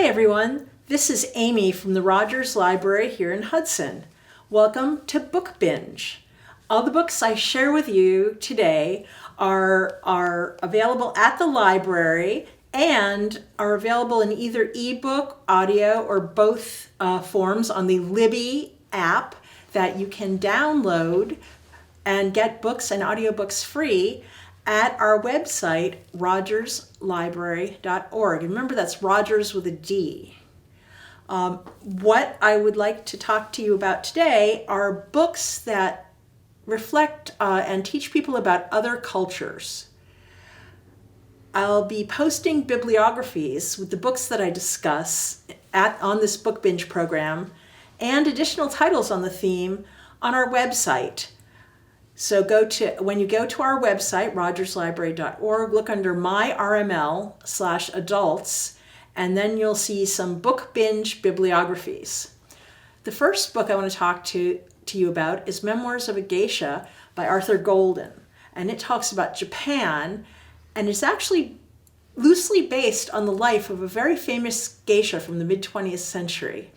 Hi everyone, this is Amy from the Rogers Library here in Hudson. Welcome to Book Binge. All the books I share with you today are available at the library and are available in either ebook, audio, or both forms on the Libby app that you can download and get books and audiobooks free at our website, rogerslibrary.org. Remember, that's Rogers with a D. What I would like to talk to you about today are books that reflect and teach people about other cultures. I'll be posting bibliographies with the books that I discuss on this Book Binge program and additional titles on the theme on our website. So when you go to our website, rogerslibrary.org, look under My RML/adults, and then you'll see some Book Binge bibliographies. The first book I want to talk to you about is Memoirs of a Geisha by Arthur Golden. And it talks about Japan, and it's actually loosely based on the life of a very famous geisha from the mid-20th century.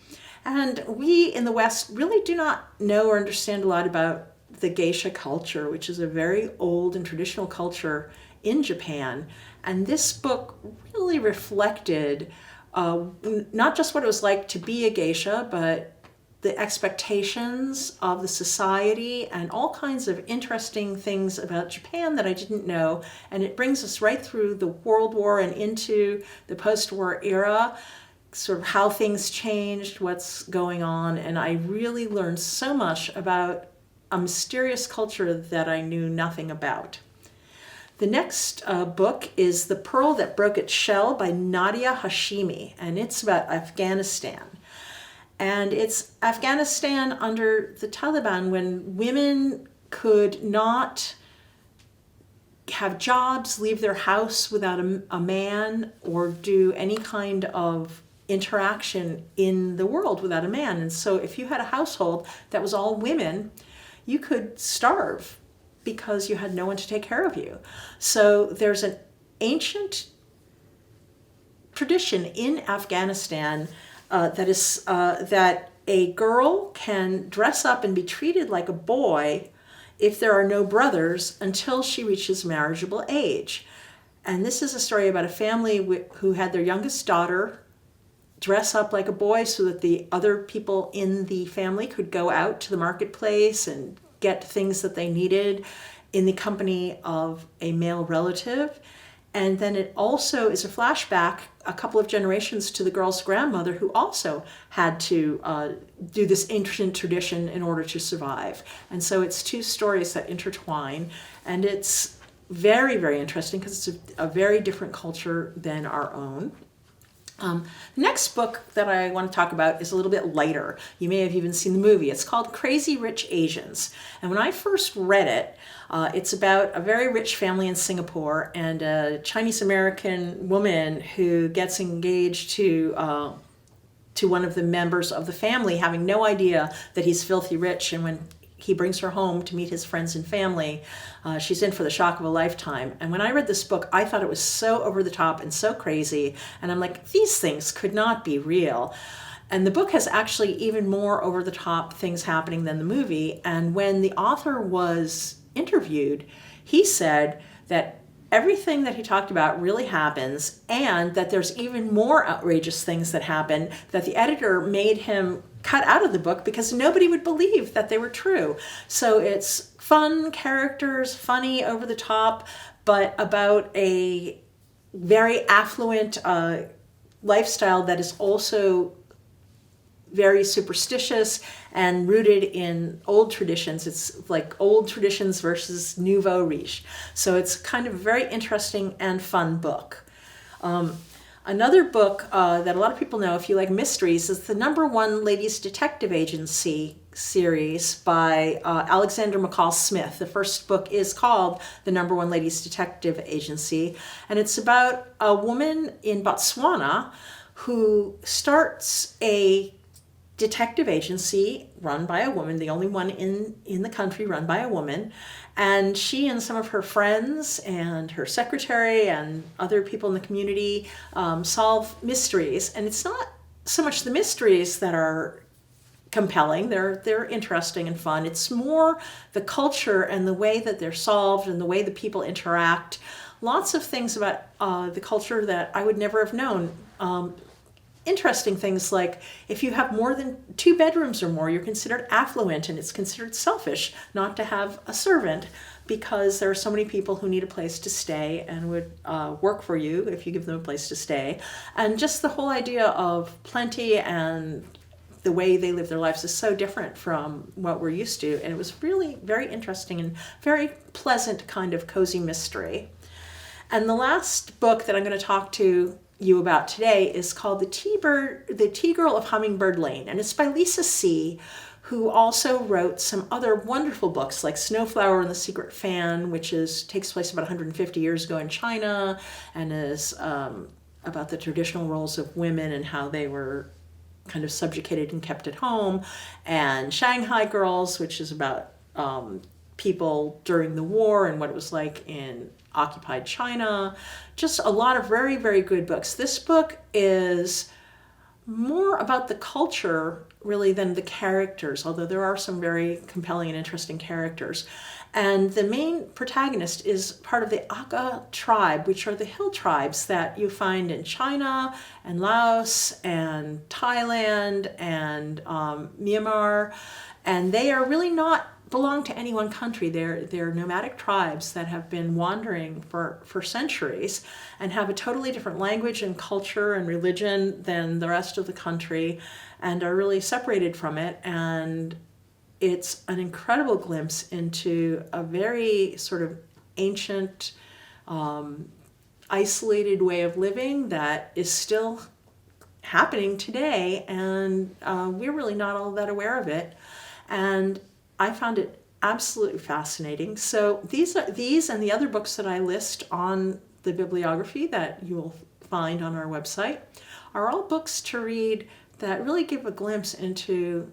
And we in the West really do not know or understand a lot about the geisha culture, which is a very old and traditional culture in Japan. And this book really reflected not just what it was like to be a geisha, but the expectations of the society and all kinds of interesting things about Japan that I didn't know. And it brings us right through the World War and into the post-war era, sort of how things changed, what's going on. And I really learned so much about a mysterious culture that I knew nothing about. The next book is The Pearl That Broke Its Shell by Nadia Hashimi, and it's about Afghanistan. And it's Afghanistan under the Taliban when women could not have jobs, leave their house without a man, or do any kind of interaction in the world without a man. And so if you had a household that was all women, you could starve because you had no one to take care of you. So there's an ancient tradition in Afghanistan that a girl can dress up and be treated like a boy if there are no brothers until she reaches marriageable age. And this is a story about a family who had their youngest daughter dress up like a boy so that the other people in the family could go out to the marketplace and get things that they needed in the company of a male relative. And then it also is a flashback a couple of generations to the girl's grandmother, who also had to do this ancient tradition in order to survive. And so it's two stories that intertwine, and it's very, very interesting because it's a very different culture than our own. The next book that I want to talk about is a little bit lighter. You may have even seen the movie. It's called Crazy Rich Asians. And when I first read it, it's about a very rich family in Singapore and a Chinese-American woman who gets engaged to one of the members of the family, having no idea that he's filthy rich. And when he brings her home to meet his friends and family, she's in for the shock of a lifetime. And when I read this book, I thought it was so over the top and so crazy. And I'm like, these things could not be real. And the book has actually even more over the top things happening than the movie. And when the author was interviewed, he said that everything that he talked about really happens, and that there's even more outrageous things that happen that the editor made him cut out of the book because nobody would believe that they were true. So it's fun characters, funny, over the top, but about a very affluent lifestyle that is also very superstitious and rooted in old traditions. It's like old traditions versus nouveau riche. So it's kind of a very interesting and fun book. Another book that a lot of people know, if you like mysteries, is the #1 Ladies Detective Agency series by Alexander McCall Smith. The first book is called The #1 Ladies Detective Agency, and it's about a woman in Botswana who starts a detective agency run by a woman, the only one in the country run by a woman. And she and some of her friends and her secretary and other people in the community solve mysteries. And it's not so much the mysteries that are compelling. They're interesting and fun. It's more the culture and the way that they're solved and the way the people interact. Lots of things about the culture that I would never have known. Interesting things like if you have more than 2 bedrooms or more, you're considered affluent, and it's considered selfish not to have a servant because there are so many people who need a place to stay and would work for you if you give them a place to stay. And just the whole idea of plenty and the way they live their lives is so different from what we're used to. And it was really very interesting and very pleasant kind of cozy mystery. And the last book that I'm going to talk to you about today is called The Tea Girl of Hummingbird Lane, and it's by Lisa C., who also wrote some other wonderful books like Snowflower and the Secret Fan, which takes place about 150 years ago in China and is about the traditional roles of women and how they were kind of subjugated and kept at home, and Shanghai Girls, which is about people during the war and what it was like in occupied China. Just a lot of very, very good books. This book is more about the culture really than the characters, although there are some very compelling and interesting characters. And the main protagonist is part of the Aka tribe, which are the hill tribes that you find in China and Laos and Thailand and Myanmar. And they are really not belong to any one country. They're nomadic tribes that have been wandering for centuries and have a totally different language and culture and religion than the rest of the country and are really separated from it. And it's an incredible glimpse into a very sort of ancient, isolated way of living that is still happening today, and we're really not all that aware of it. And I found it absolutely fascinating. So these and the other books that I list on the bibliography that you'll find on our website are all books to read that really give a glimpse into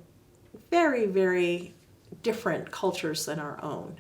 very, very different cultures than our own.